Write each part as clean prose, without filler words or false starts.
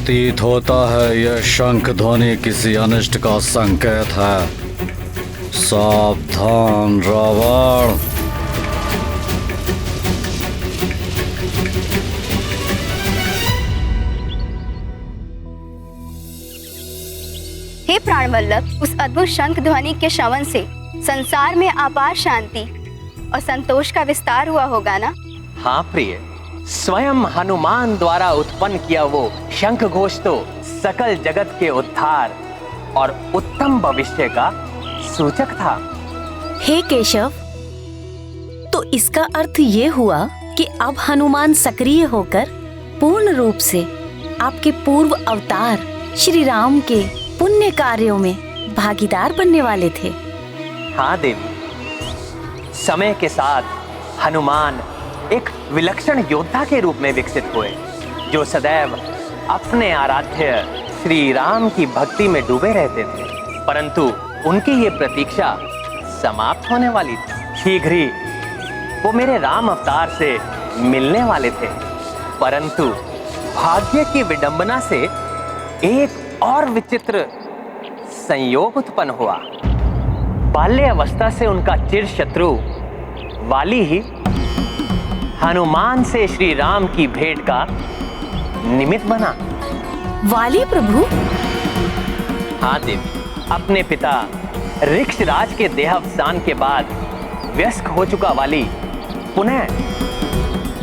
प्रतीत होता है यह शंख ध्वनि किसी अनिष्ट का संकेत है। सावधान रावण। हे प्राणवल्लभ, उस अद्भुत शंख ध्वनि के श्रवण से संसार में अपार शांति और संतोष का विस्तार हुआ होगा ना? हाँ प्रिय, स्वयं हनुमान द्वारा उत्पन्न किया वो शंख घोष तो सकल जगत के उद्धार और उत्तम भविष्य का सूचक था। हे केशव, तो इसका अर्थ ये हुआ कि अब हनुमान सक्रिय होकर पूर्ण रूप से आपके पूर्व अवतार श्री राम के पुण्य कार्यों में भागीदार बनने वाले थे। हाँ देवी, समय के साथ हनुमान एक विलक्षण योद्धा के रूप में विकसित हुए, जो सदैव अपने आराध्य श्री राम की भक्ति में डूबे रहते थे। परंतु उनकी ये प्रतीक्षा समाप्त होने वाली थी। शीघ्र ही वो मेरे राम अवतार से मिलने वाले थे, परंतु भाग्य की विडंबना से एक और विचित्र संयोग उत्पन्न हुआ। बाल्य अवस्था से उनका चिर शत्रु वाली ही हनुमान से श्री राम की भेंट का निमित्त बना। वाली प्रभु? हाँ देवी, अपने पिता ऋक्षराज के देहावसान के बाद व्यस्क हो चुका वाली पुनः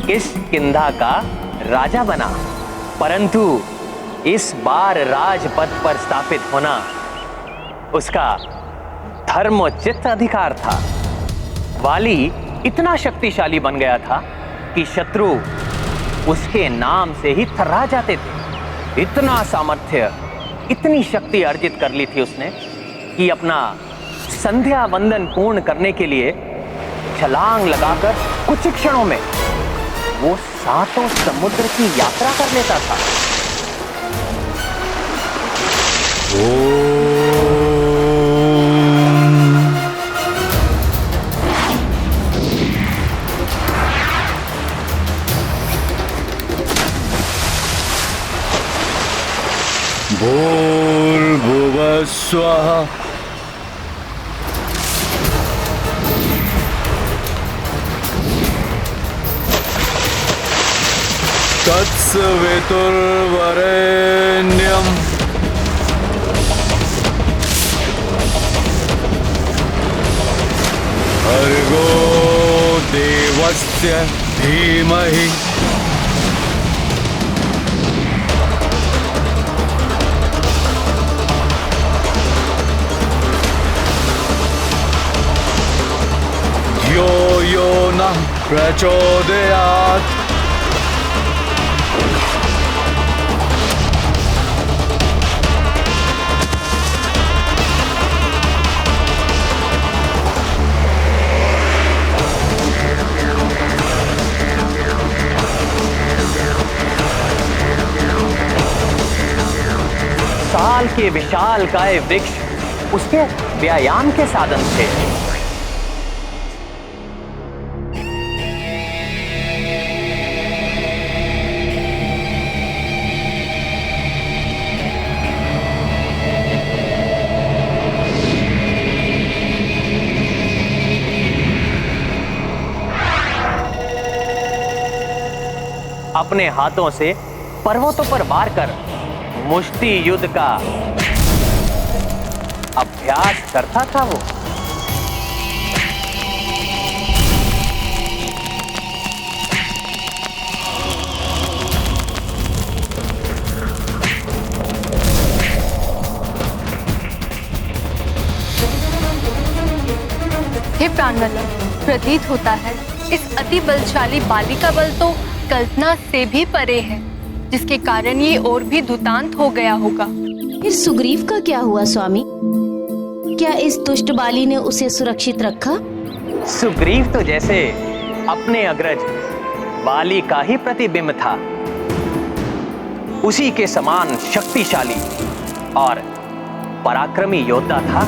किष्किंधा का राजा बना, परंतु इस बार राजपद पर स्थापित होना उसका धर्मोचित अधिकार था। वाली इतना शक्तिशाली बन गया था कि शत्रु उसके नाम से ही थर्रा जाते थे। इतना सामर्थ्य, इतनी शक्ति अर्जित कर ली थी उसने कि अपना संध्या वंदन पूर्ण करने के लिए छलांग लगाकर कुछ क्षणों में वो 7 समुद्र की यात्रा कर लेता था। भूर्भुवः स्वः। तत्सवितुर्वरेण्यम् भर्गो देवस्य धीमहि धियो यो नः प्रचोदयात्। साल के विशाल काय वृक्ष उसके व्यायाम के साधन थे। अपने हाथों से पर्वतों पर वार कर मुष्टि युद्ध का अभ्यास करता था वो। हे प्राणवल्लभ, प्रतीत होता है इस अति बलशाली बाली का बल तो कल्पना से भी परे है, जिसके कारण ये और भी दुतांत हो गया होगा। फिर सुग्रीव का क्या हुआ स्वामी? क्या इस दुष्ट बाली ने उसे सुरक्षित रखा? सुग्रीव तो जैसे अपने अग्रज बाली का ही प्रतिबिंब था, उसी के समान शक्तिशाली और पराक्रमी योद्धा था।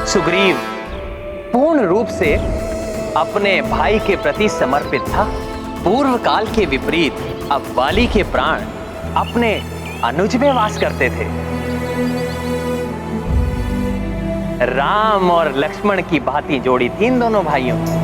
सुग्रीव पूर्ण रूप से अपने भाई के प्रति समर्पित था। पूर्व काल के विपरीत अब वाली के प्राण अपने अनुज में वास करते थे। राम और लक्ष्मण की भांति जोड़ी थी इन दोनों भाइयों की।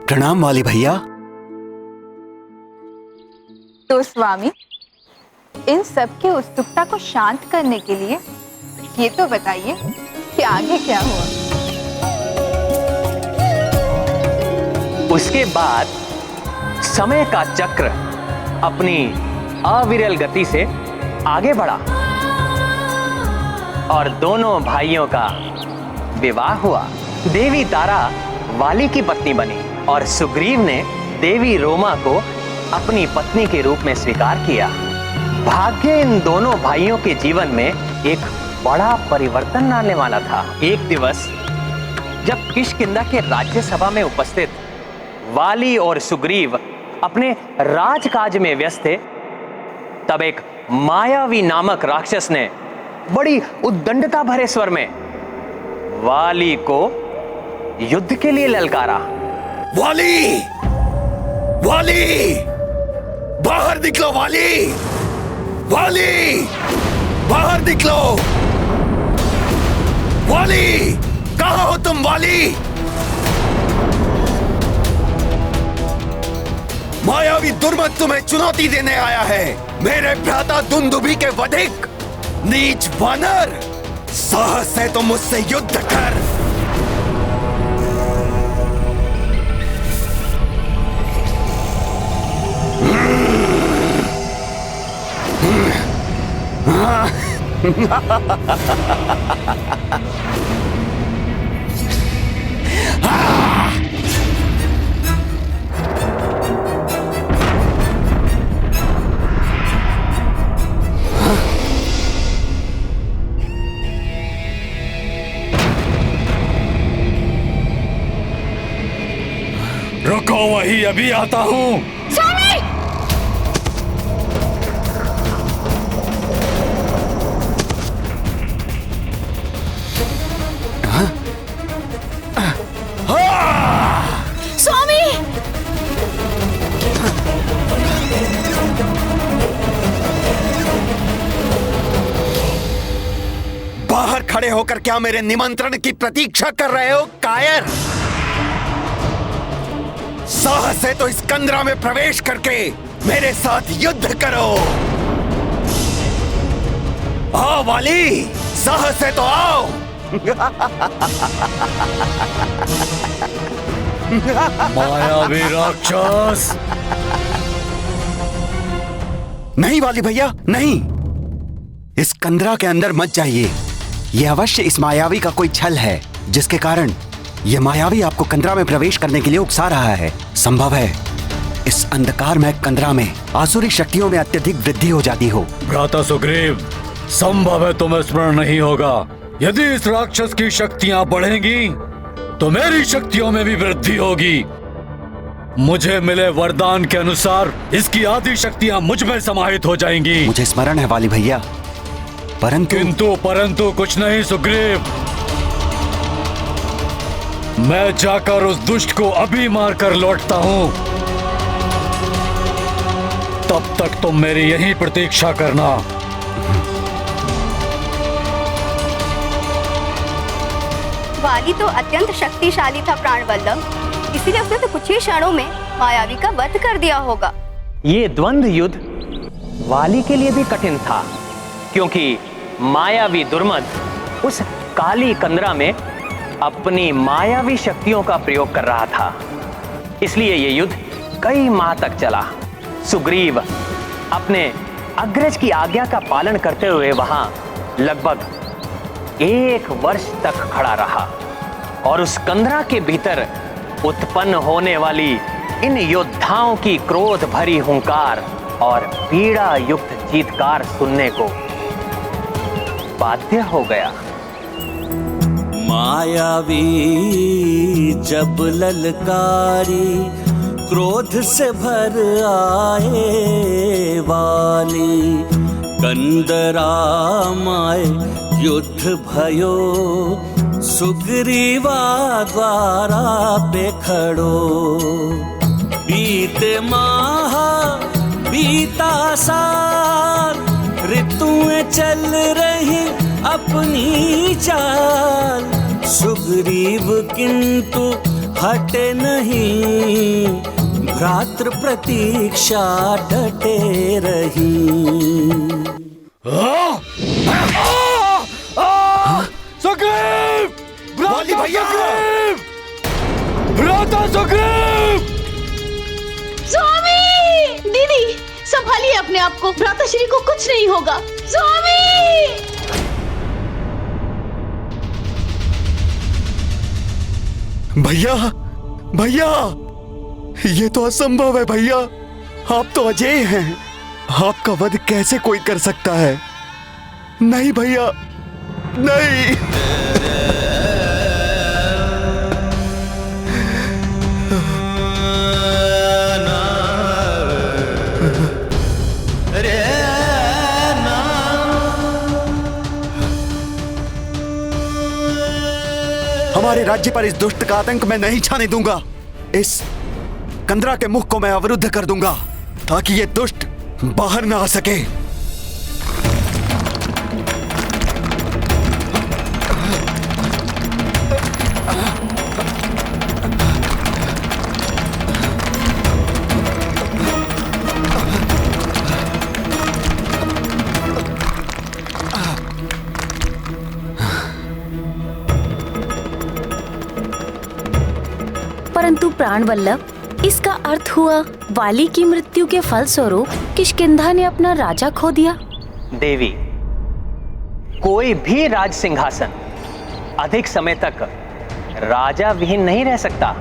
प्रणाम वाली भैया। तो स्वामी, इन सब की उत्सुकता को शांत करने के लिए ये तो बताइए कि आगे क्या हुआ। उसके बाद समय का चक्र अपनी अविरल गति से आगे बढ़ा और दोनों भाइयों का विवाह हुआ। देवी तारा वाली की पत्नी बनी और सुग्रीव ने देवी रोमा को अपनी पत्नी के रूप में स्वीकार किया। भाग्य इन दोनों भाइयों के जीवन में एक बड़ा परिवर्तन लाने वाला था। एक दिवस जब किष्किंधा के राज्यसभा में उपस्थित वाली और सुग्रीव अपने राजकाज में व्यस्त थे, तब एक मायावी नामक राक्षस ने बड़ी उद्दंडता भरे स्वर में वाली को युद्ध के लिए ललकारा। वाली! वाली! बाहर निकलो वाली! वाली! बाहर निकलो! वाली! कहाँ हो तुम वाली? मायावी दुर्मत तुम्हें चुनौती देने आया है। मेरे भ्राता दुंदुभी के वधिक नीच वानर, साहस है तो मुझसे युद्ध कर। रुको, वही अभी आता हूँ। बाहर खड़े होकर क्या मेरे निमंत्रण की प्रतीक्षा कर रहे हो कायर? साहस है तो इस कंदरा में प्रवेश करके मेरे साथ युद्ध करो। आओ वाली, साहस है तो आओ। मायावी राक्षस! नहीं वाली भैया, नहीं। इस कंदरा के अंदर मत जाइए। यह अवश्य इस मायावी का कोई छल है, जिसके कारण यह मायावी आपको कंदरा में प्रवेश करने के लिए उकसा रहा है। संभव है इस अंधकारमय कंदरा में आसुरी शक्तियों में अत्यधिक वृद्धि हो जाती हो। भ्राता सुग्रीव, संभव है तुम्हें स्मरण नहीं होगा। यदि इस राक्षस की शक्तियां बढ़ेंगी तो मेरी शक्तियों में भी वृद्धि होगी। मुझे मिले वरदान के अनुसार इसकी आदि शक्तियां मुझ में समाहित हो जाएंगी। मुझे स्मरण है वाली भैया, परंतु कुछ नहीं सुग्रीव। मैं जाकर उस दुष्ट को अभी मारकर लौटता हूं। तब तक तुम मेरी यहीं प्रतीक्षा करना। वाली तो अत्यंत शक्तिशाली था प्राणवल्लभ, इसीलिए उसने तो कुछ ही क्षणों में मायावी का वध कर दिया होगा। ये द्वंद्व युद्ध वाली के लिए भी कठिन था, क्योंकि मायावी दुर्मद उस काली कंदरा में अपनी मायावी शक्तियों का प्रयोग कर रहा था। इसलिए ये युद्ध कई माह तक चला। सुग्रीव अपने अग्रज की आज्ञा का पालन करते हुए वहां लगभग 1 वर्ष तक खड़ा रहा। और उस कंदरा के भीतर उत्पन्न होने वाली इन योद्धाओं की क्रोध भरी हुंकार और पीड़ा युक्त चीत्कार सुनने को बाध्य हो गया। मायावी जब ललकारी क्रोध से भर आए वाली, कंदरा माए युद्ध भयो सुग्रीवा द्वारा पे खड़ो। बीते माह बीता साल, ऋतुएं चल रही अपनी चाल, सुग्रीव किंतु हटे नहीं, भ्रातृ प्रतीक्षा डटे रही। सुग्रीव! वाली भैया! भ्राता सुग्रीव! स्वामी! दीदी संभालिए अपने आप को, भ्राताश्री को कुछ नहीं होगा। स्वामी! भैया भैया, ये तो असंभव है भैया। आप तो अजय हैं, आपका वध कैसे कोई कर सकता है? नहीं भैया, नहीं। हमारे राज्य पर इस दुष्ट का आतंक मैं नहीं छाने दूंगा। इस कंदरा के मुख को मैं अवरुद्ध कर दूंगा ताकि ये दुष्ट बाहर ना आ सके। परंतु प्राणवल्लभ, इसका अर्थ हुआ वाली की मृत्यु के फलस्वरूप किष्किंधा ने अपना राजा खो दिया। देवी, कोई भी राज सिंहासन अधिक समय तक राजा विहीन नहीं रह सकता।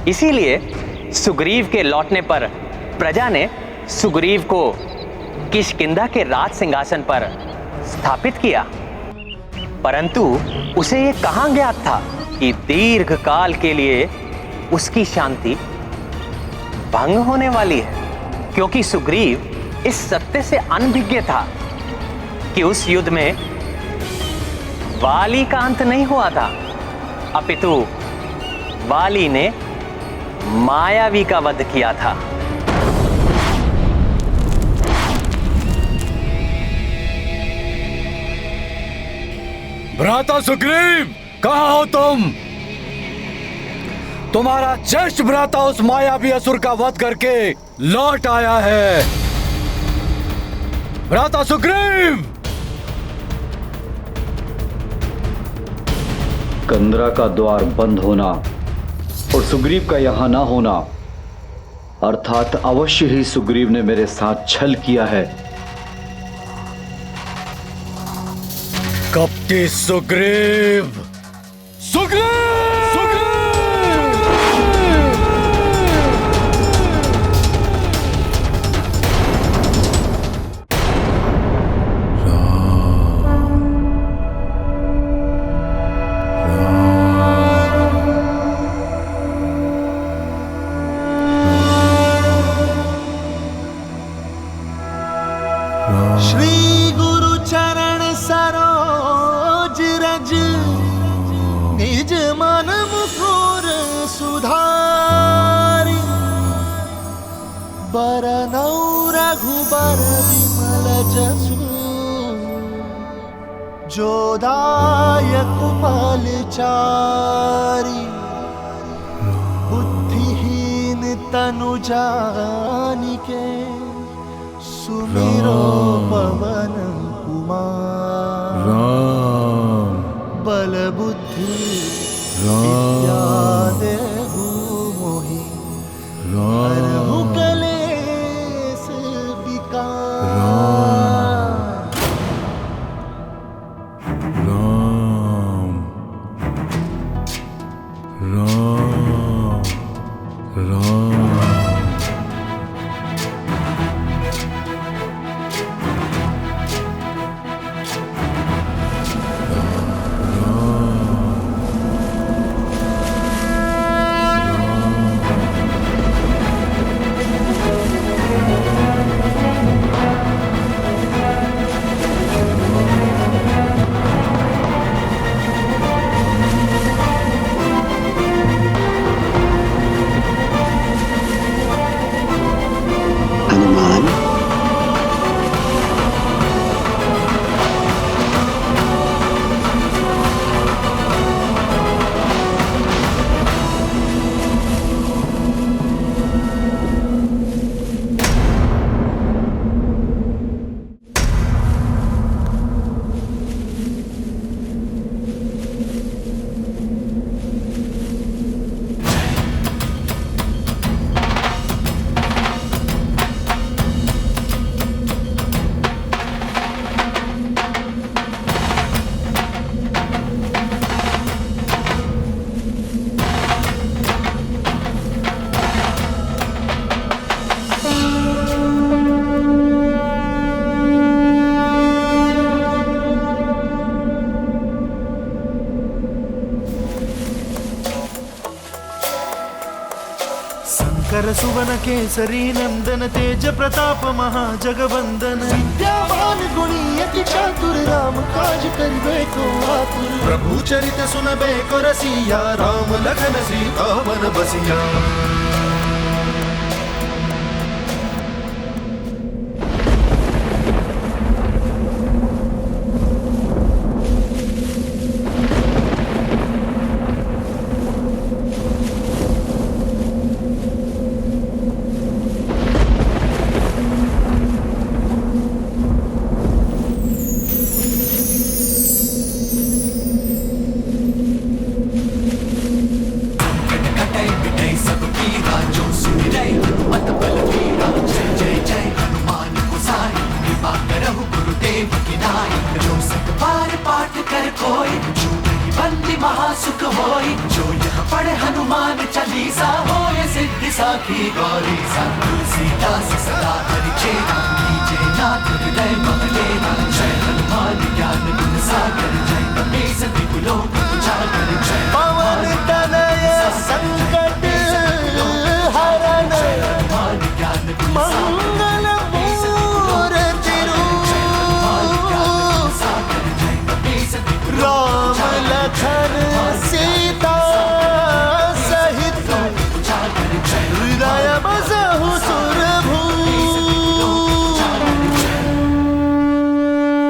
इसीलिए सुग्रीव के लौटने पर प्रजा ने सुग्रीव को किष्किंधा के राज सिंहासन पर स्थापित किया। परंतु उसे यह कहां ज्ञात था कि दीर्घ काल के लिए उसकी शांति भंग होने वाली है, क्योंकि सुग्रीव इस सत्य से अनभिज्ञ था कि उस युद्ध में वाली का अंत नहीं हुआ था, अपितु वाली ने मायावी का वध किया था। भ्राता सुग्रीव, कहाँ हो तुम? तुम्हारा ज्येष्ठ भ्राता उस मायावी असुर का वध करके लौट आया है। भ्राता सुग्रीव! कंदरा का द्वार बंद होना और सुग्रीव का यहां ना होना, अर्थात अवश्य ही सुग्रीव ने मेरे साथ छल किया है। कपटी सुग्रीव! सुग्रीव! श्री गुरु चरण सरोज रज, निज मन मुकुर सुधारि, बरनौ रघुबर विमल जसु, जो दायक फल चारि, बुद्धिहीन तनु जानिके, सुमिरो पवन कुमार। बल बुद्धि विद्या देहु मोहि, हरहु कलेश विकार। दिवाकर सुवन केसरी नंदन तेज प्रताप महाजगवंदन विद्यावान गुणी अति चातुर राम काज करिबे को आतुर प्रभु चरित सुनबे को रसिया राम लखन सीता मन बसिया।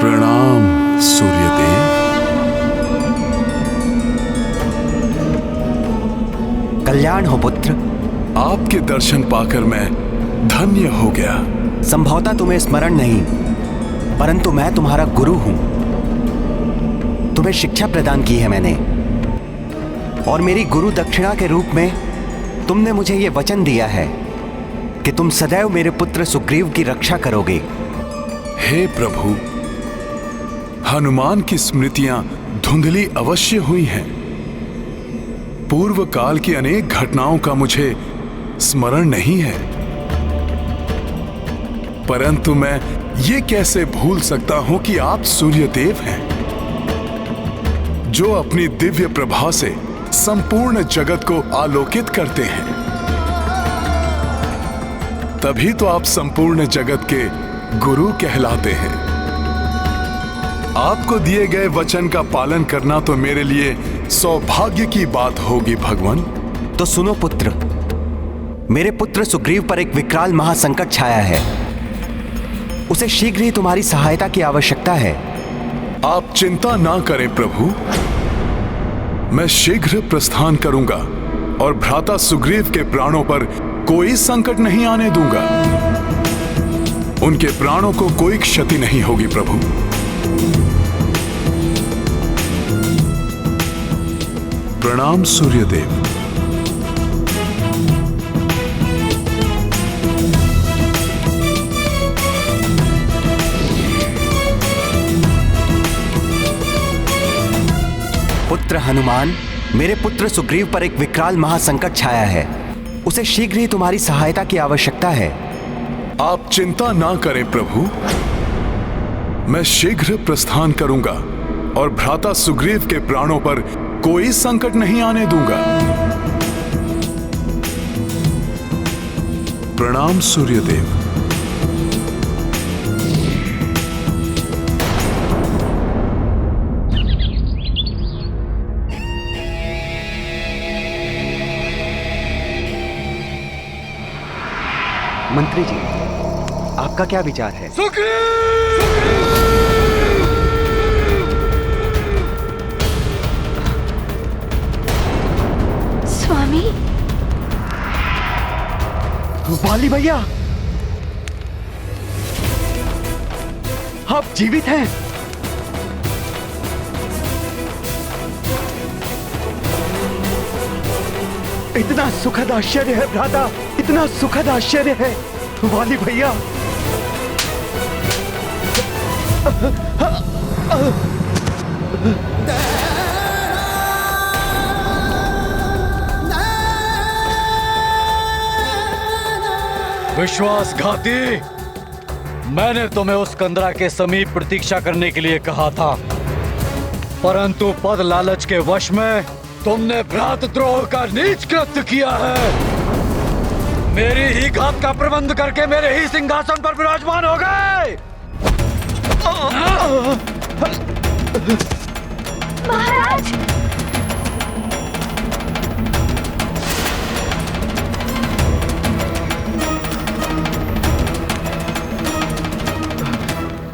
प्रणाम सूर्यदेव। कल्याण हो पुत्र। आपके दर्शन पाकर मैं धन्य हो गया। संभवतः तुम्हें स्मरण नहीं, परंतु मैं तुम्हारा गुरु हूं। तुम्हें शिक्षा प्रदान की है मैंने, और मेरी गुरु दक्षिणा के रूप में तुमने मुझे यह वचन दिया है कि तुम सदैव मेरे पुत्र सुग्रीव की रक्षा करोगे। हे प्रभु, हनुमान की स्मृतियां धुंधली अवश्य हुई हैं। पूर्व काल की अनेक घटनाओं का मुझे स्मरण नहीं है, परंतु मैं ये कैसे भूल सकता हूं कि आप सूर्यदेव हैं, जो अपनी दिव्य प्रभा से संपूर्ण जगत को आलोकित करते हैं। तभी तो आप संपूर्ण जगत के गुरु कहलाते हैं। आपको दिए गए वचन का पालन करना तो मेरे लिए सौभाग्य की बात होगी भगवान। तो सुनो पुत्र, मेरे पुत्र सुग्रीव पर एक विकराल महासंकट छाया है। उसे शीघ्र ही तुम्हारी सहायता की आवश्यकता है। आप चिंता ना करें प्रभु, मैं शीघ्र प्रस्थान करूंगा और भ्राता सुग्रीव के प्राणों पर कोई संकट नहीं आने दूंगा। उनके प्राणों को कोई क्षति नहीं होगी प्रभु। प्रणाम सूर्यदेव। पुत्र हनुमान, मेरे पुत्र सुग्रीव पर एक विकराल महासंकट छाया है। उसे शीघ्र ही तुम्हारी सहायता की आवश्यकता है। आप चिंता ना करें प्रभु, मैं शीघ्र प्रस्थान करूंगा और भ्राता सुग्रीव के प्राणों पर कोई संकट नहीं आने दूंगा। प्रणाम सूर्यदेव। मंत्री जी, आपका क्या विचार है? स्वामी, वाली भैया, आप जीवित हैं? इतना सुखद आश्चर्य है भ्राता, इतना सुखद आश्चर्य है वाली भैया। विश्वासघाती, मैंने तुम्हें उस कंदरा के समीप प्रतीक्षा करने के लिए कहा था, परंतु पद लालच के वश में तुमने भ्रातृद्रोह का नीच कृत्य किया है। मेरी ही घात का प्रबंध करके मेरे ही सिंहासन पर विराजमान हो गए। महाराज,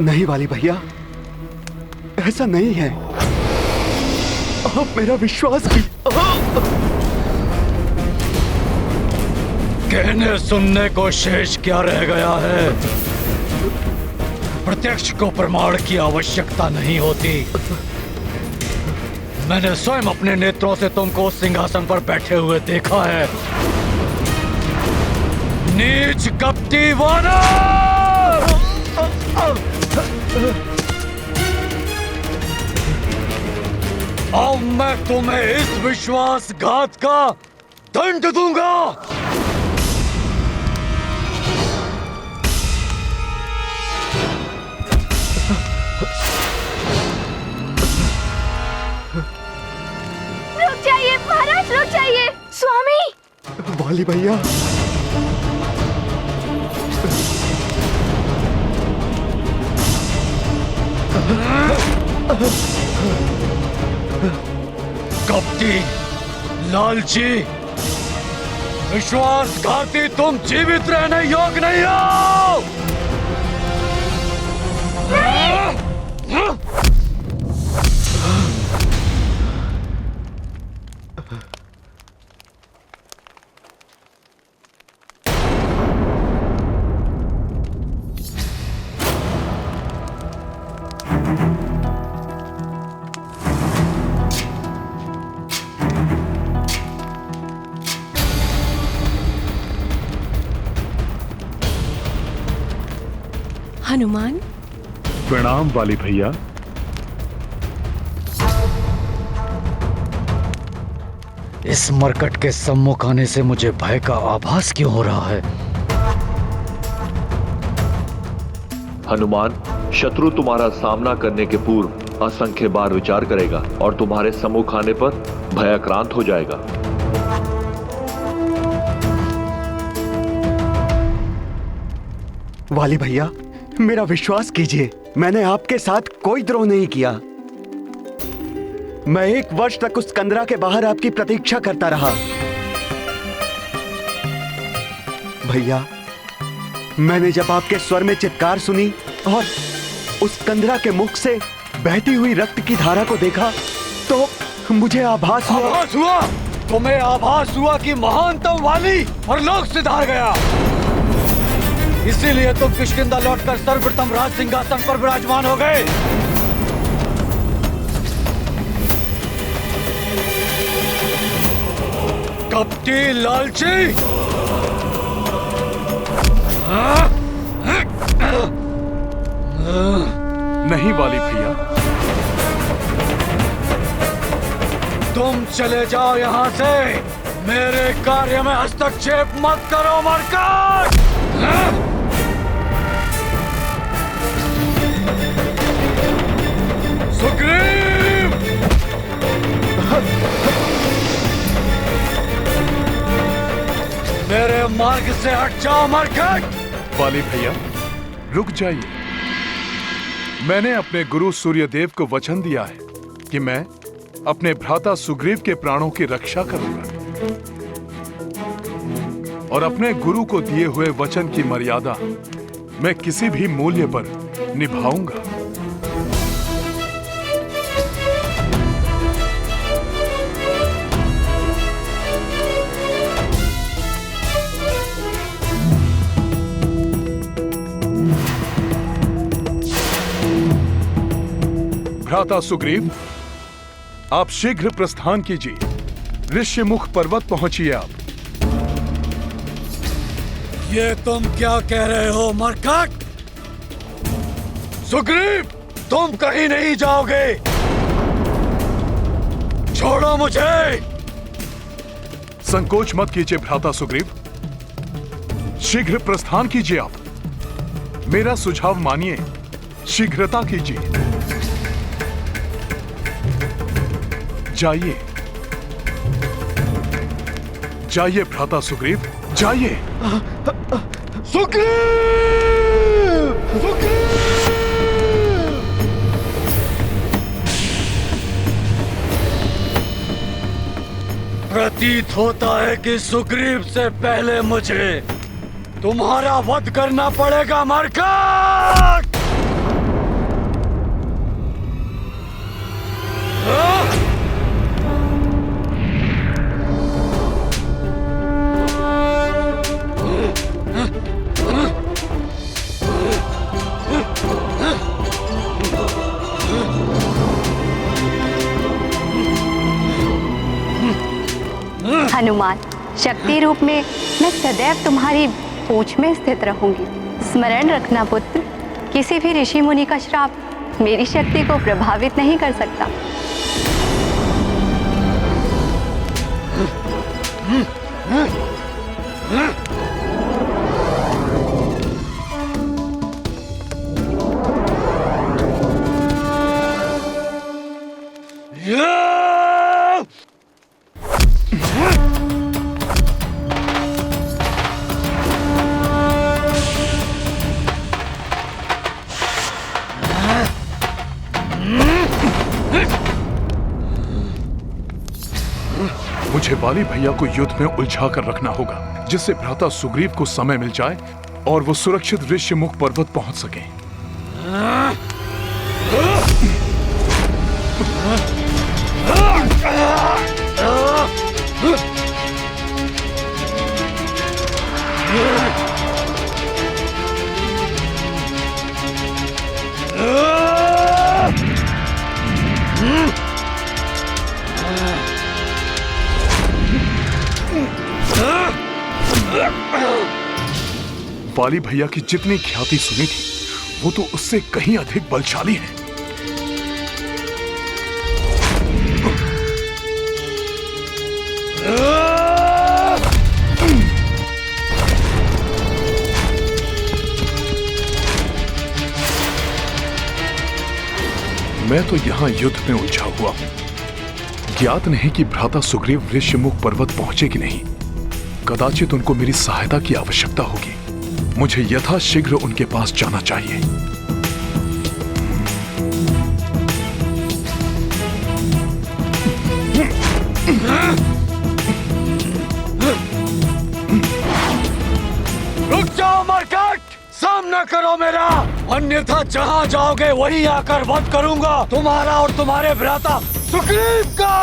नहीं वाली भैया, ऐसा नहीं है। आप मेरा विश्वास कहने सुनने को शेष क्या रह गया है? प्रत्यक्ष को प्रमाण की आवश्यकता नहीं होती। मैंने स्वयं अपने नेत्रों से तुमको उस सिंहासन पर बैठे हुए देखा है। नीच कपटी वानर! अब मैं तुम्हें इस विश्वासघात का दंड दूंगा। रुक जाइए महाराज, रुक जाइए। स्वामी, वाली भैया, कपटी, लालची, विश्वासघाती, तुम जीवित रहने योग्य नहीं हो। हनुमान, प्रणाम वाली भैया। इस मरकट के सम्मुख आने से मुझे भय का आभास क्यों हो रहा है? हनुमान, शत्रु तुम्हारा सामना करने के पूर्व असंख्य बार विचार करेगा और तुम्हारे सम्मुख आने पर भयाक्रांत हो जाएगा। वाली भैया, मेरा विश्वास कीजिए, मैंने आपके साथ कोई द्रोह नहीं किया। मैं 1 वर्ष तक उस कंदरा के बाहर आपकी प्रतीक्षा करता रहा। भैया, मैंने जब आपके स्वर में चित्कार सुनी और उस कंदरा के मुख से बहती हुई रक्त की धारा को देखा तो मुझे आभास हुआ। तुम्हें आभास हुआ कि महानतम वाली और लोक सिधार गया। इसीलिए तुम किष्किंधा लौटकर सर्वप्रथम राज सिंहासन पर विराजमान हो गए। कपटी, लालची, नहीं वाली भैया, तुम चले जाओ यहाँ से। मेरे कार्य में हस्तक्षेप मत करो मरकट। सुग्रीव! मेरे मार्ग से हट जाओ मरकट। वाली भैया, रुक जाइए। मैंने अपने गुरु सूर्यदेव को वचन दिया है कि मैं अपने भ्राता सुग्रीव के प्राणों की रक्षा करूंगा और अपने गुरु को दिए हुए वचन की मर्यादा मैं किसी भी मूल्य पर निभाऊंगा। भ्राता सुग्रीव, आप शीघ्र प्रस्थान कीजिए। ऋष्यमुख पर्वत पहुंचिए आप। ये तुम क्या कह रहे हो मरकट? सुग्रीव, तुम कहीं नहीं जाओगे। छोड़ो मुझे। संकोच मत कीजिए भ्राता सुग्रीव, शीघ्र प्रस्थान कीजिए आप। मेरा सुझाव मानिए, शीघ्रता कीजिए। जाइए। जाइए भ्राता सुग्रीव, जाइए। प्रतीत होता है कि सुग्रीव से पहले मुझे तुम्हारा वध करना पड़ेगा मरकट। हनुमान, शक्ति रूप में मैं सदैव तुम्हारी पूंछ में स्थित रहूंगी। स्मरण रखना पुत्र, किसी भी ऋषि मुनि का श्राप मेरी शक्ति को प्रभावित नहीं कर सकता। मुझे वाली भैया को युद्ध में उलझा कर रखना होगा, जिससे भ्राता सुग्रीव को समय मिल जाए और वो सुरक्षित ऋष्यमुख पर्वत पहुंच सके। वाली भैया की जितनी ख्याति सुनी थी, वो तो उससे कहीं अधिक बलशाली है। मैं तो यहां युद्ध में उलझा हुआ हूं। ज्ञात नहीं कि भ्राता सुग्रीव ऋष्यमुख पर्वत पहुंचे कि नहीं। कदाचित उनको मेरी सहायता की आवश्यकता होगी। मुझे यथाशीघ्र उनके पास जाना चाहिए। रुक जाओ मरकट, सामना करो मेरा, अन्यथा जहां जाओगे वहीं आकर वध करूंगा तुम्हारा और तुम्हारे भ्राता सुग्रीव का।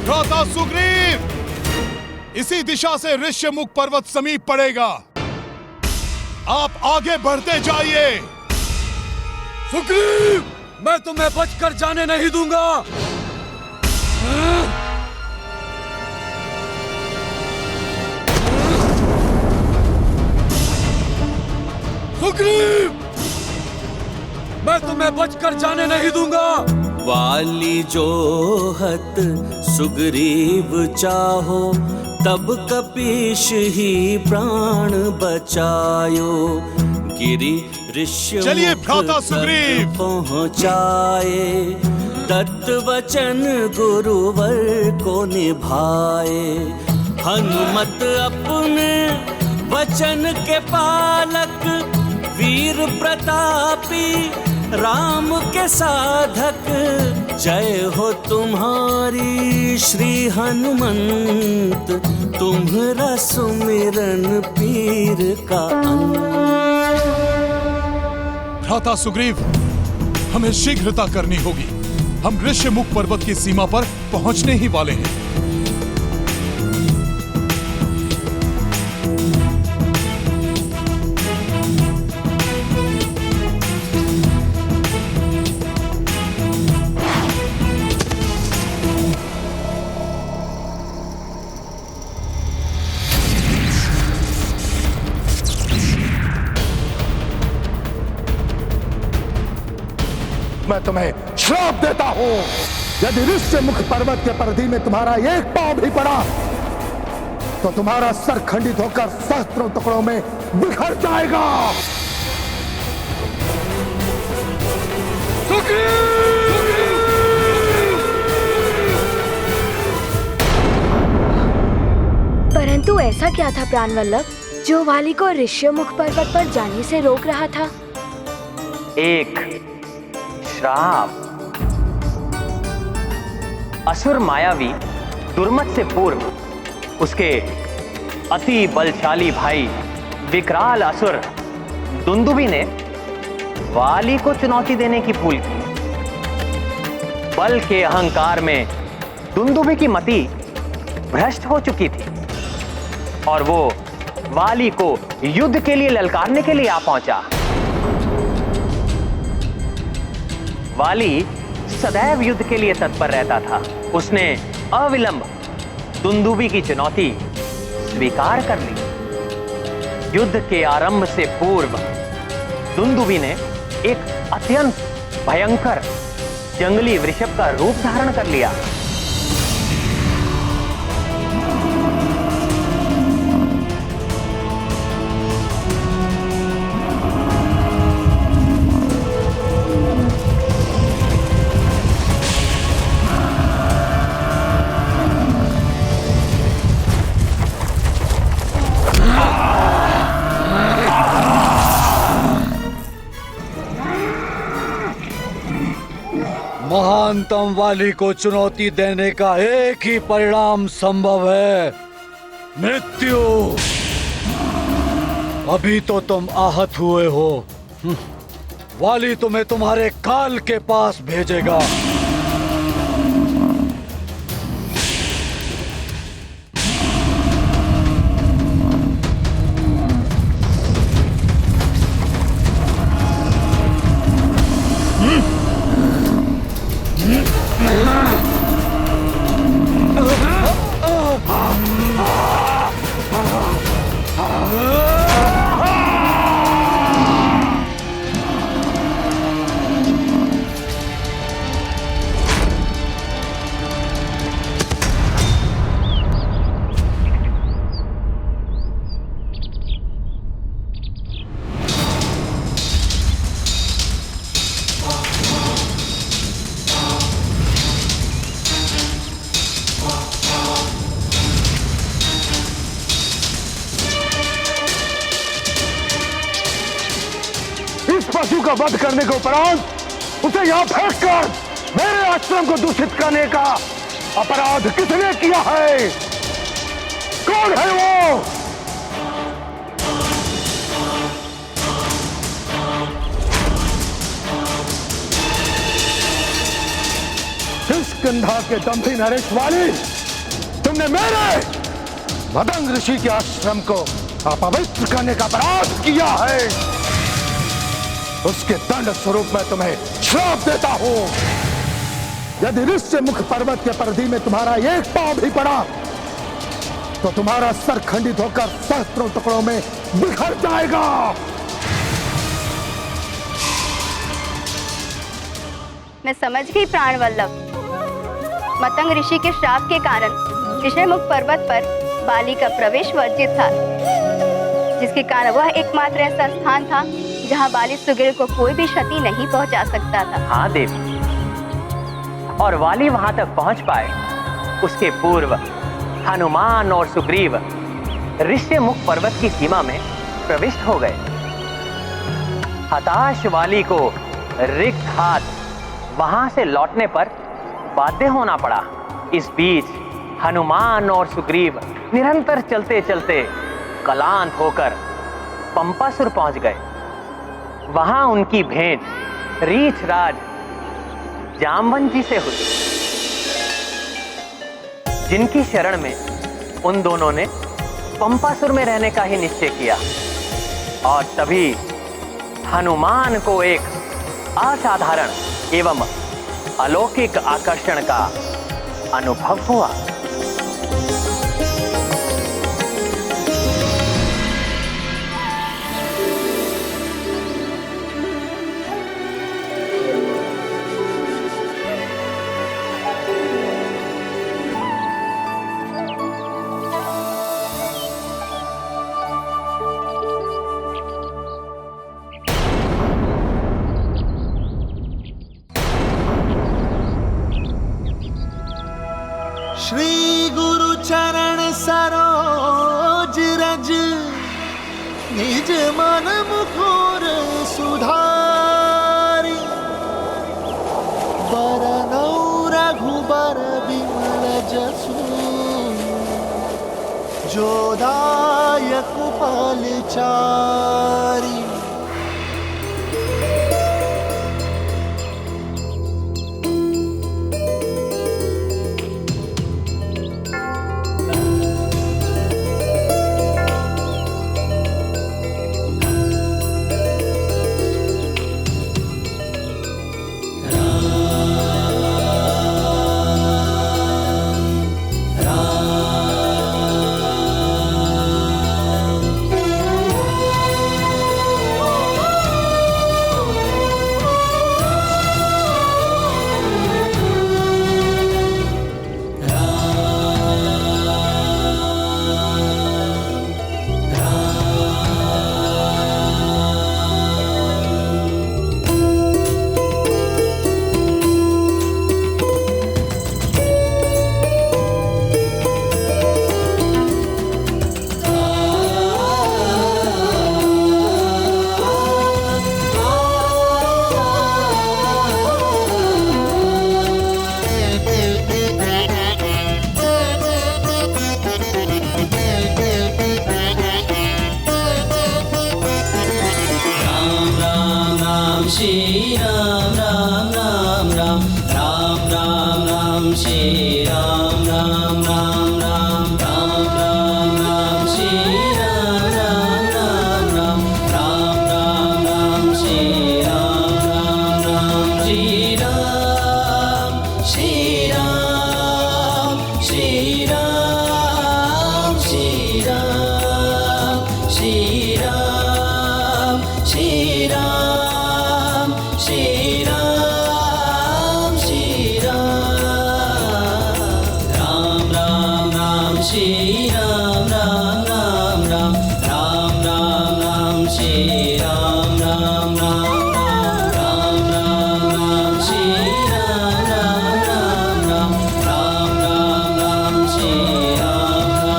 भ्राता सुग्रीव, इसी दिशा से ऋष्यमुख पर्वत समीप पड़ेगा। आप आगे बढ़ते जाइए। सुग्रीव, मैं तुम्हें बचकर जाने नहीं दूंगा। सुग्रीव, मैं तुम्हें बचकर जाने नहीं दूंगा। वाली जोहत सुग्रीव चाहो, तब कपीश ही प्राण बचायो। गिरि ऋष्यमुख चलिए भ्राता सुग्रीव पहुँचाए, दत्तवचन गुरुवर को निभाए। हनुमत अपने वचन के पालक, वीर प्रतापी राम के साधक। जय हो तुम्हारी श्री हनुमंत, तुम्हारा सुमिरन पीर का अंत। भ्राता सुग्रीव, हमें शीघ्रता करनी होगी। हम ऋष्यमुख पर्वत की सीमा पर पहुंचने ही वाले हैं। मैं तुम्हें श्राप देता हूँ। यदि ऋष्यमुख पर्वत के परिधि में तुम्हारा एक पांव भी पड़ा तो तुम्हारा सर खंडित होकर सहस्त्रों टुकड़ों में बिखर जाएगा। परंतु ऐसा क्या था प्राणवल्लभ जो वाली को ऋष्यमुख पर्वत पर जाने से रोक रहा था? एक श्राप। असुर मायावी दुर्मत से पूर्व उसके अति बलशाली भाई विकराल असुर दुंदुभी ने वाली को चुनौती देने की भूल की। बल के अहंकार में दुंदुभी की मति भ्रष्ट हो चुकी थी और वो वाली को युद्ध के लिए ललकारने के लिए आ पहुंचा। वाली सदैव युद्ध के लिए तत्पर रहता था। उसने अविलंब दुंदुभी की चुनौती स्वीकार कर ली। युद्ध के आरंभ से पूर्व दुंदुभी ने एक अत्यंत भयंकर जंगली वृषभ का रूप धारण कर लिया। महानतम वाली को चुनौती देने का एक ही परिणाम संभव है, मृत्यु। अभी तो तुम आहत हुए हो, वाली तुम्हें तुम्हारे काल के पास भेजेगा। पशु का वध करने के उपरांत उसे यहाँ फेंक कर मेरे आश्रम को दूषित करने का अपराध किसने किया है? कौन है वो? किष्किंधा के दंभी नरेश वाली, तुमने मेरे मदंग ऋषि के आश्रम को अपवित्र करने का अपराध किया है। उसके दंड स्वरूप मैं तुम्हें श्राप देता हूं। यदि ऋष्यमुख पर्वत के परिधि में तुम्हारा एक पांव भी पड़ा तो तुम्हारा सर खंडित होकर सहस्त्रों टुकड़ों में बिखर जाएगा। मैं समझ गई प्राणवल्लभ। मतंग ऋषि के श्राप के कारण ऋषिमुख पर्वत पर बाली का प्रवेश वर्जित था, जिसके कारण वह एकमात्र ऐसा स्थान था जहां बाली सुग्रीव को कोई भी क्षति नहीं पहुंचा सकता था। हाँ देवी, और वाली वहां तक पहुंच पाए उसके पूर्व हनुमान और सुग्रीव ऋष्यमुख पर्वत की सीमा में प्रविष्ट हो गए। हताश वाली को रिक्त हाथ वहां से लौटने पर बाध्य होना पड़ा। इस बीच हनुमान और सुग्रीव निरंतर चलते चलते क्लांत होकर पंपासुर पहुंच गए। वहां उनकी भेंट रीछराज जामवंत जी से हुई, जिनकी शरण में उन दोनों ने पंपासुर में रहने का ही निश्चय किया। और तभी हनुमान को एक असाधारण एवं अलौकिक आकर्षण का अनुभव हुआ। श्री गुरु चरण सरोज रज, निज मन मुकुर सुधारी। बरनौ रघुबर विमल जसु, जो दायक फलचारी। श्री राम राम राम राम राम राम राम श्री राम राम राम राम राम राम राम श्री राम राम राम राम राम राम राम श्री राम राम राम श्री राम श्री राम श्री राम श्री राम श्री राम श्री राम श्री राम श्री राम राम राम राम श्री राम राम राम राम राम राम राम श्री राम राम राम राम राम राम श्री राम राम राम राम राम राम राम श्री राम राम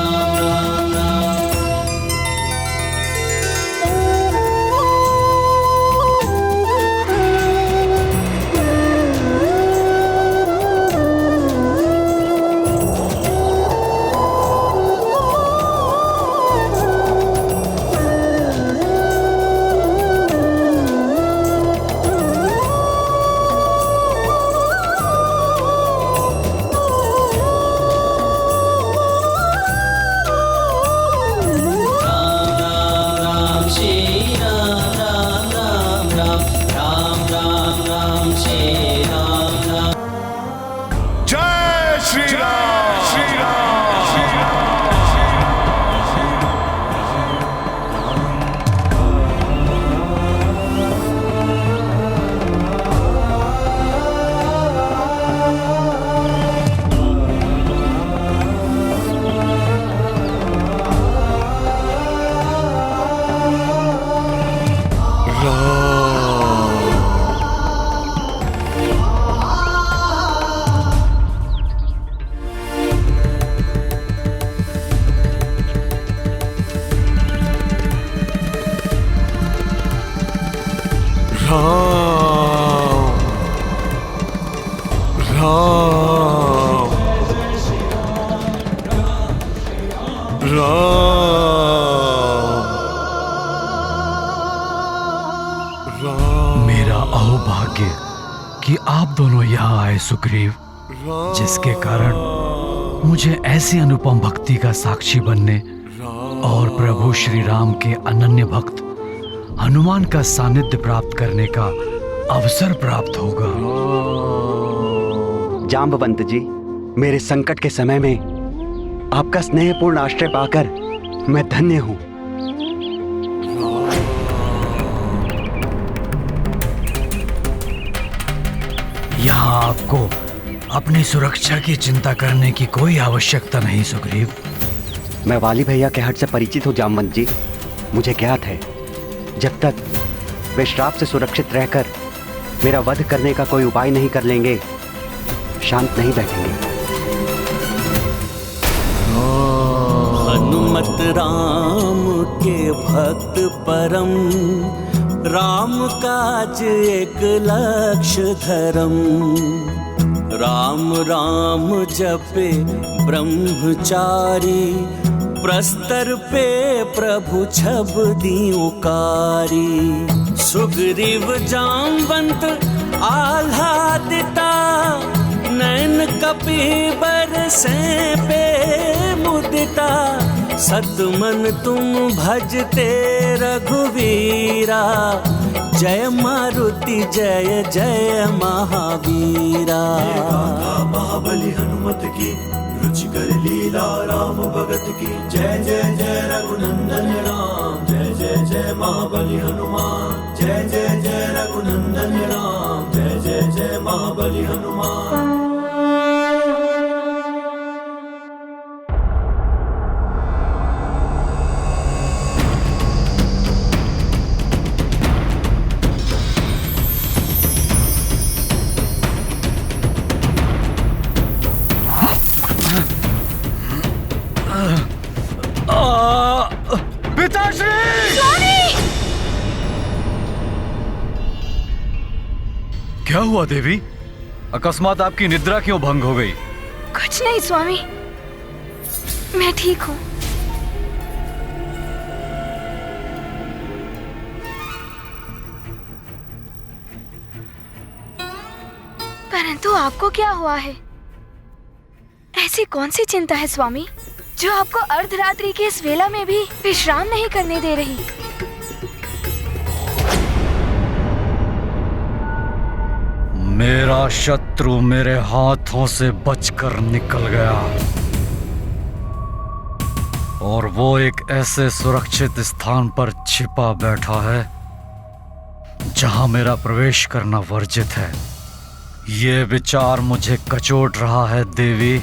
राम श्री राम राम राम राम राम राम राम श्री राम राम। जय श्री राम श्री राम श्री मेरा अहोभाग्य कि आप दोनों यहाँ आए सुग्रीव, जिसके कारण मुझे ऐसी अनुपम भक्ति का साक्षी बनने और प्रभु श्री राम के अनन्य भक्त हनुमान का सानिध्य प्राप्त करने का अवसर प्राप्त होगा। जाम्बवंत जी, मेरे संकट के समय में आपका स्नेहपूर्ण आश्रय पाकर मैं धन्य हूँ। यहाँ आपको अपनी सुरक्षा की चिंता करने की कोई आवश्यकता नहीं सुग्रीव। मैं वाली भैया के हट से परिचित हूँ जामवंत जी। मुझे ज्ञात है जब तक वे श्राप से सुरक्षित रहकर मेरा वध करने का कोई उपाय नहीं कर लेंगे, शांत नहीं बैठेंगे। राम के भक्त परम, राम काज एक लक्ष्य धरम। राम राम जपे ब्रह्मचारी, प्रस्तर पे प्रभु छब दियुकारी। सुग्रीव जामवंत आह्लादिता, नैन कपीबर से पे मुदिता। सतमन तुम भजते रघुवीरा, जय मारुति जय जय महावीरा। महाबली हनुमत की, रुचिकर लीला राम भगत की। जय जय जय रघुनंदन राम, जय जय जय महाबली हनुमान। जय जय जय रघुनंदन राम, जय जय जय महाबली हनुमान। क्या हुआ देवी? अकस्मात आपकी निद्रा क्यों भंग हो गई? कुछ नहीं स्वामी, मैं ठीक हूँ। परंतु आपको क्या हुआ है? ऐसी कौन सी चिंता है स्वामी, जो आपको अर्धरात्रि की इस वेला में भी विश्राम नहीं करने दे रही? मेरा शत्रु मेरे हाथों से बचकर निकल गया, और वो एक ऐसे सुरक्षित स्थान पर छिपा बैठा है जहां मेरा प्रवेश करना वर्जित है। ये विचार मुझे कचोट रहा है देवी।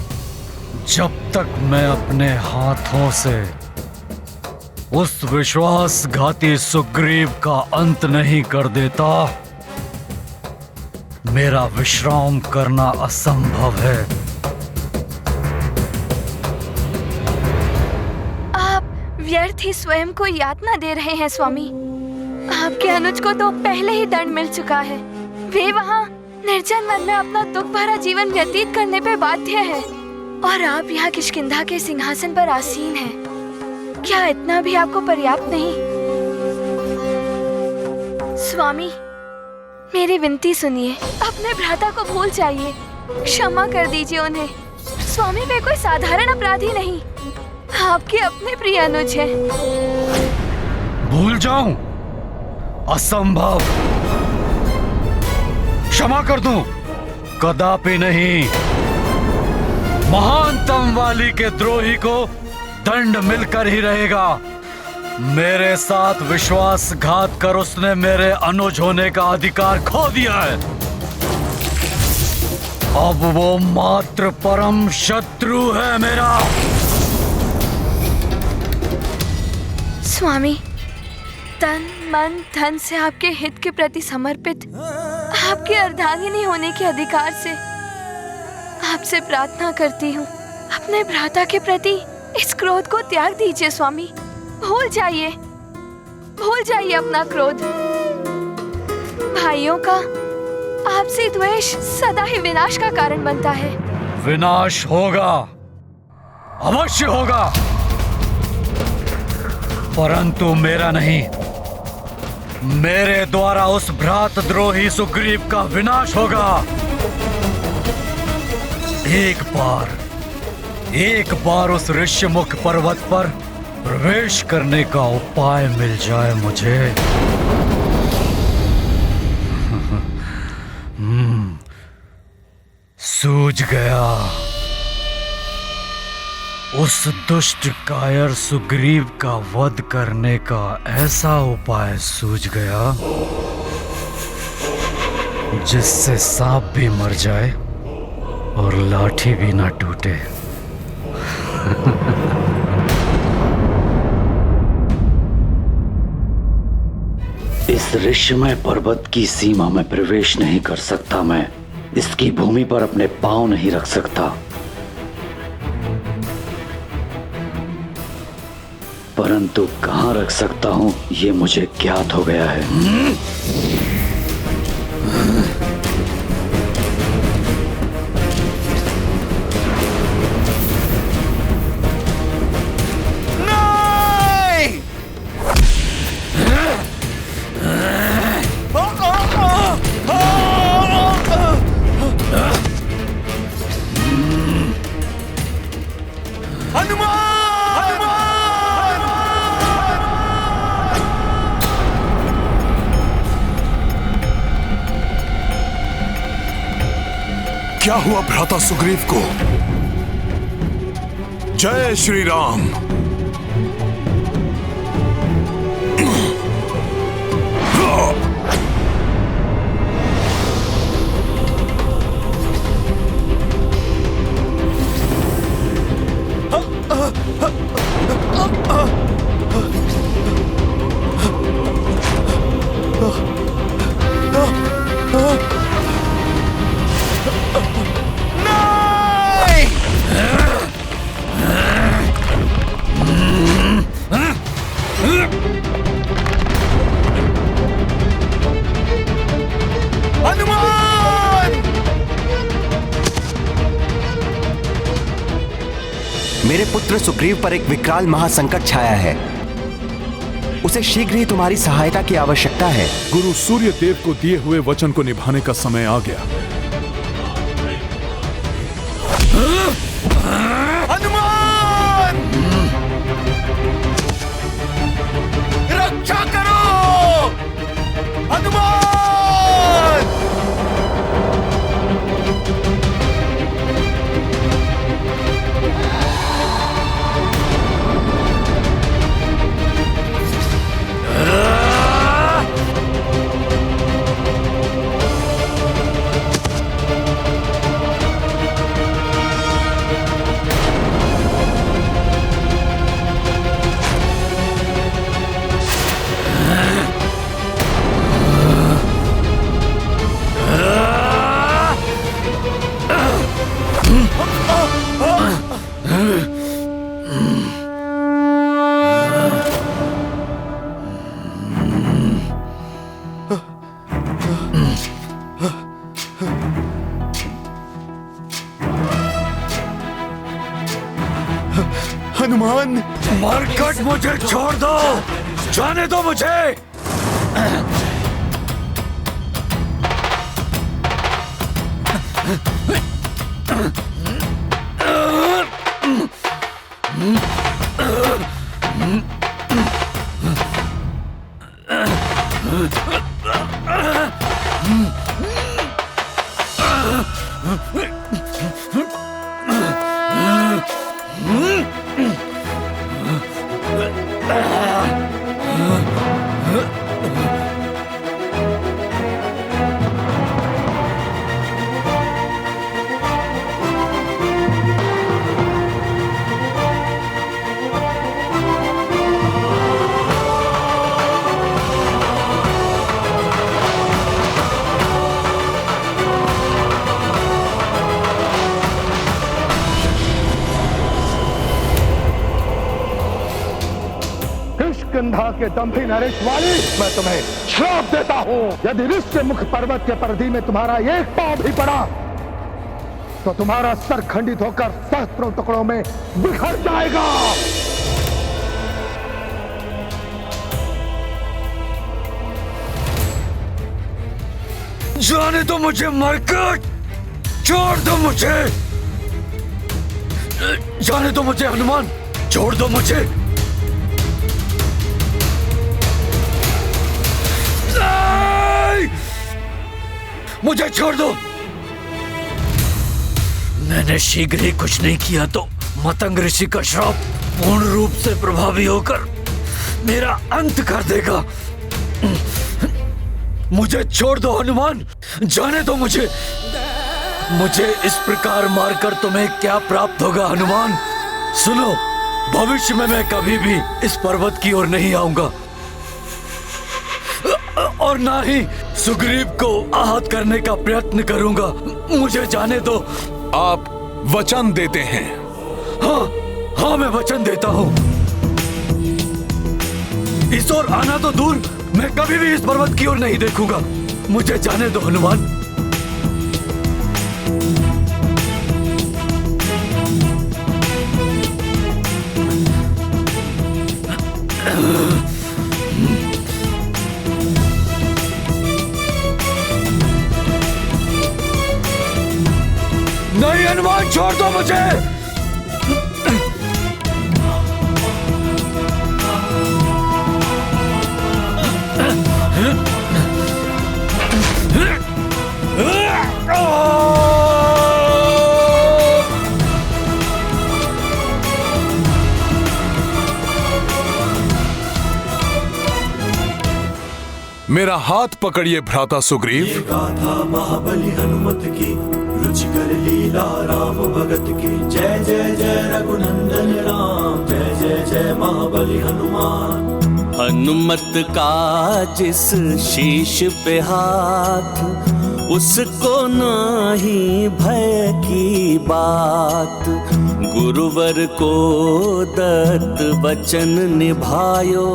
जब तक मैं अपने हाथों से उस विश्वासघाती सुग्रीव का अंत नहीं कर देता, मेरा विश्राम करना असंभव है। आप व्यर्थ ही स्वयं को यातना दे रहे हैं स्वामी। आपके अनुज को तो पहले ही दंड मिल चुका है। वे वहाँ निर्जन वन में अपना दुख भरा जीवन व्यतीत करने पे बाध्य है, और आप यहाँ किष्किंधा के सिंहासन पर आसीन हैं। क्या इतना भी आपको पर्याप्त नहीं? स्वामी, मेरी विनती सुनिए, अपने भ्राता को भूल जाइए, क्षमा कर दीजिए उन्हें। स्वामी वे कोई साधारण अपराधी नहीं, आपके अपने प्रिय अनुज हैं। भूल जाऊं? असंभव। क्षमा कर दूं? कदापि नहीं। महानतम वाली के द्रोही को दंड मिलकर ही रहेगा। मेरे साथ विश्वासघात कर उसने मेरे अनुज होने का अधिकार खो दिया है। अब वो मात्र परम शत्रु है मेरा। स्वामी, तन मन धन से आपके हित के प्रति समर्पित, आपके अर्धांगिनी होने के अधिकार से आपसे प्रार्थना करती हूँ, अपने भ्राता के प्रति इस क्रोध को त्याग दीजिए स्वामी। भूल जाइए अपना क्रोध। भाइयों का आपसी द्वेष सदा ही विनाश का कारण बनता है। विनाश होगा, अवश्य होगा, परंतु मेरा नहीं। मेरे द्वारा उस भ्रातद्रोही सुग्रीव का विनाश होगा। एक बार उस ऋष्यमुख पर्वत पर प्रवेश करने का उपाय मिल जाए मुझे, सूझ गया। उस दुष्ट कायर सुग्रीव का वध करने का ऐसा उपाय सूझ गया जिससे सांप भी मर जाए और लाठी भी ना टूटे। इस ऋष्यमय पर्वत की सीमा में प्रवेश नहीं कर सकता मैं। इसकी भूमि पर अपने पांव नहीं रख सकता। परंतु कहाँ रख सकता हूँ ये मुझे ज्ञात हो गया है। क्या हुआ भ्राता सुग्रीव को? जय श्री राम। मेरे पुत्र सुग्रीव पर एक विकराल महासंकट छाया है। उसे शीघ्र ही तुम्हारी सहायता की आवश्यकता है। गुरु सूर्य देव को दिए हुए वचन को निभाने का समय आ गया। हनुमान! रक्षा करो! हनुमान! हनुमान! मरकट मुझे छोड़ दो, जाने दो मुझे। किष्किंधा के दंभी नरेश वाली, मैं तुम्हें श्राप देता हूँ। यदि ऋष्य मुख पर्वत के परिधि में तुम्हारा एक पांव भी पड़ा तो तुम्हारा सर खंडित होकर सहस्त्रों टुकड़ों में बिखर जाएगा। जाने दो मुझे मरकट, छोड़ दो मुझे, जाने दो मुझे हनुमान, छोड़ दो मुझे। मुझे छोड़ दो। मैंने शीघ्र ही कुछ नहीं किया तो मतंग ऋषि का श्राप पूर्ण रूप से प्रभावी होकर मेरा अंत कर देगा। मुझे छोड़ दो हनुमान, जाने दो मुझे। मुझे इस प्रकार मारकर तुम्हें क्या प्राप्त होगा हनुमान? सुनो, भविष्य में मैं कभी भी इस पर्वत की ओर नहीं आऊंगा और ना ही सुग्रीव को आहत करने का प्रयत्न करूंगा। मुझे जाने दो। आप वचन देते हैं? हाँ, मैं वचन देता हूँ। इस ओर आना तो दूर, मैं कभी भी इस पर्वत की ओर नहीं देखूंगा। मुझे जाने दो हनुमान। नहीं हनुमान, छोड़ दो मुझे। मेरा हाथ पकड़िए भ्राता सुग्रीव। गाथा महाबली हनुमत की, रुचिकर लीला राम भगत की। जय जय जय रघुनंदन राम, जय जय जय महाबली हनुमान। हनुमत का जिस शीश पे हाथ, उसको नाही भय की बात। गुरुवर को दत्त वचन निभायो,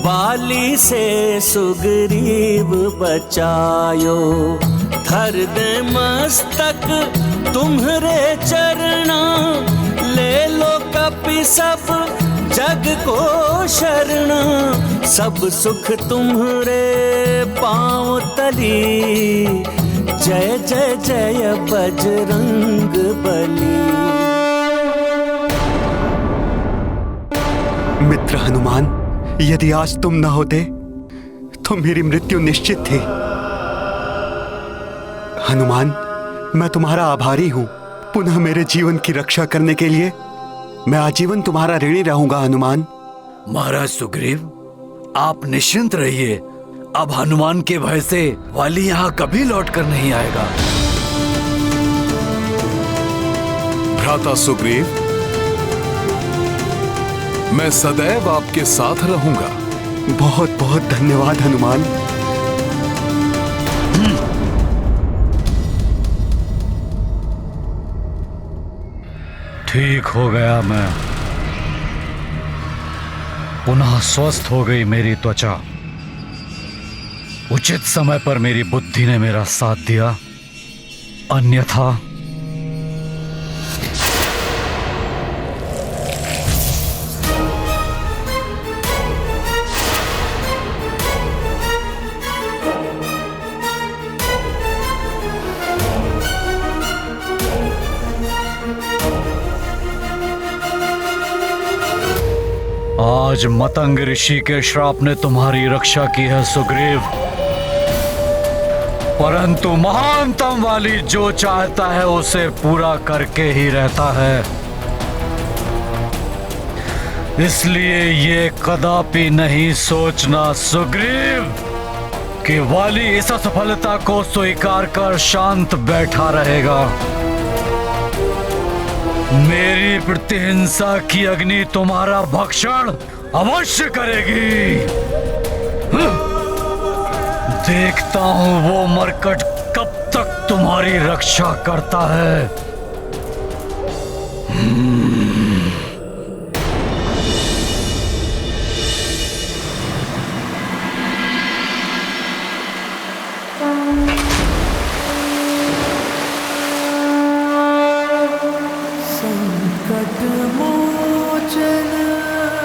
वाली से सुग्रीव बचायो। धर दे मस्तक तुम्हरे चरणा, ले लो कपि सब जग को शरणा। सब सुख तुम्हरे पाँव तली, जय जय जय बजरंग बली। मित्र हनुमान, यदि आज तुम न होते तो मेरी मृत्यु निश्चित थी। हनुमान, मैं तुम्हारा आभारी हूं। पुनः मेरे जीवन की रक्षा करने के लिए मैं आजीवन तुम्हारा ऋणी रहूंगा हनुमान। महाराज सुग्रीव, आप निश्चिंत रहिए। अब हनुमान के भय से वाली यहाँ कभी लौट कर नहीं आएगा। भ्राता सुग्रीव, मैं सदैव आपके साथ रहूंगा। बहुत बहुत धन्यवाद हनुमान। ठीक हो गया मैं। पुनः स्वस्थ हो गई मेरी त्वचा। उचित समय पर मेरी बुद्धि ने मेरा साथ दिया, अन्यथा आज मतंग ऋषि के श्राप ने तुम्हारी रक्षा की है सुग्रीव, परंतु महानतम वाली जो चाहता है उसे पूरा करके ही रहता है। इसलिए ये कदापि नहीं सोचना सुग्रीव कि वाली इस असफलता को स्वीकार कर शांत बैठा रहेगा। मेरी प्रतिहिंसा की अग्नि तुम्हारा भक्षण अवश्य करेगी। देखता हूं वो मरकट कब तक तुम्हारी रक्षा करता है।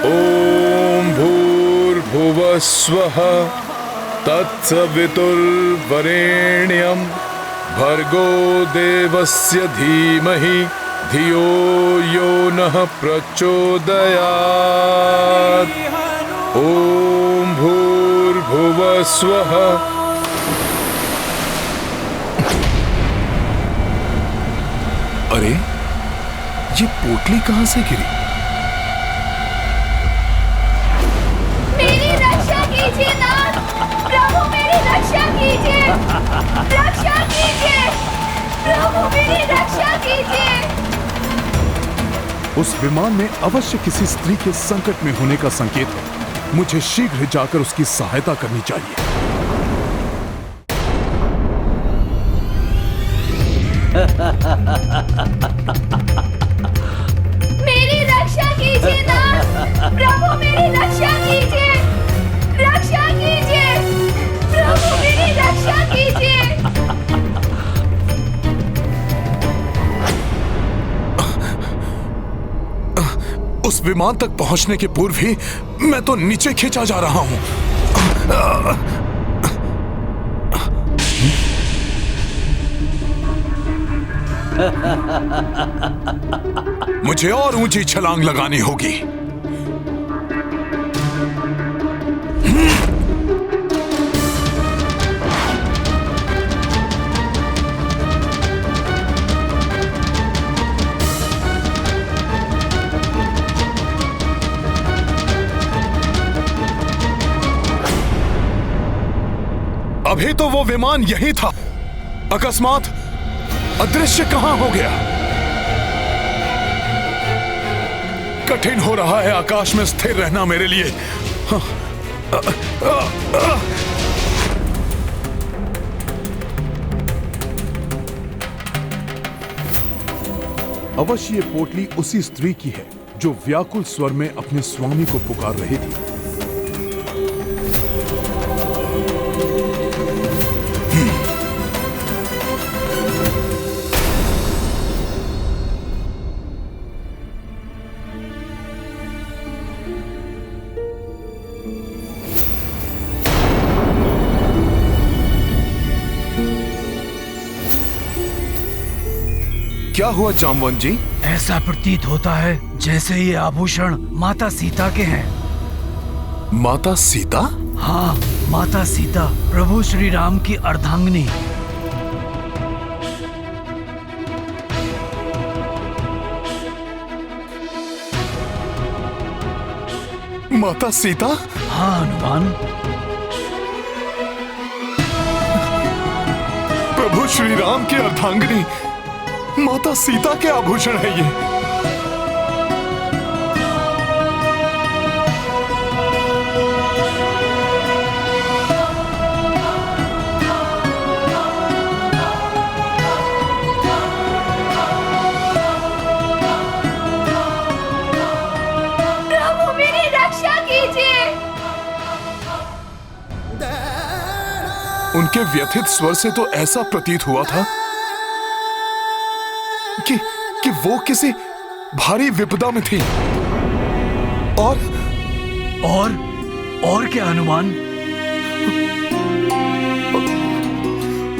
ओम भूर्भुवः स्वः तत्सवितुर्वरेण्यं भर्गो देवस्य धीमहि धियो यो नः प्रचोदयात्। ओम भूर्भुवः स्वः। अरे, ये पोटली कहां से गिरी? मेरी रक्षा कीजिए नाथ, प्रभु मेरी रक्षा कीजिए, रक्षा कीजिए, प्रभु मेरी रक्षा कीजिए। उस विमान में अवश्य किसी स्त्री के संकट में होने का संकेत है। मुझे शीघ्र जाकर उसकी सहायता करनी चाहिए। मेरी रक्षा कीजिए नाथ, प्रभु मेरी रक्षा कीजिए, उस विमान तक पहुंचने के पूर्व ही मैं तो नीचे खींचा जा रहा हूं। मुझे और ऊंची छलांग लगानी होगी। अभी तो वो विमान यही था, अकस्मात अदृश्य कहां हो गया। कठिन हो रहा है आकाश में स्थिर रहना मेरे लिए। अवश्य ये पोटली उसी स्त्री की है जो व्याकुल स्वर में अपने स्वामी को पुकार रही थी। क्या हुआ जामवंत जी? ऐसा प्रतीत होता है जैसे ये आभूषण माता सीता के हैं। माता सीता? हाँ, माता सीता, प्रभु श्री राम की अर्धांगिनी। माता सीता? हाँ हनुमान। प्रभु श्री राम की अर्धांगिनी माता सीता के आभूषण है ये। प्रभु मेरी रक्षा कीजिए। उनके व्यथित स्वर से तो ऐसा प्रतीत हुआ था कि वो किसी भारी विपदा में थी। और क्या हनुमान?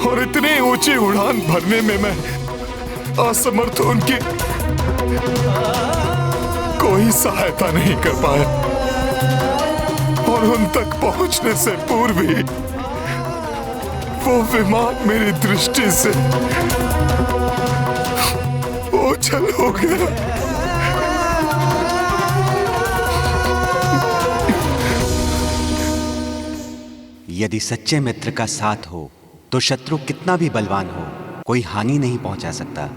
और इतनी ऊंची उड़ान भरने में मैं असमर्थ, उनकी कोई सहायता नहीं कर पाया। और उन तक पहुंचने से पूर्व ही वो विमान मेरी दृष्टि से ओझल हो गया। यदि सच्चे मित्र का साथ हो तो शत्रु कितना भी बलवान हो कोई हानि नहीं पहुंचा सकता।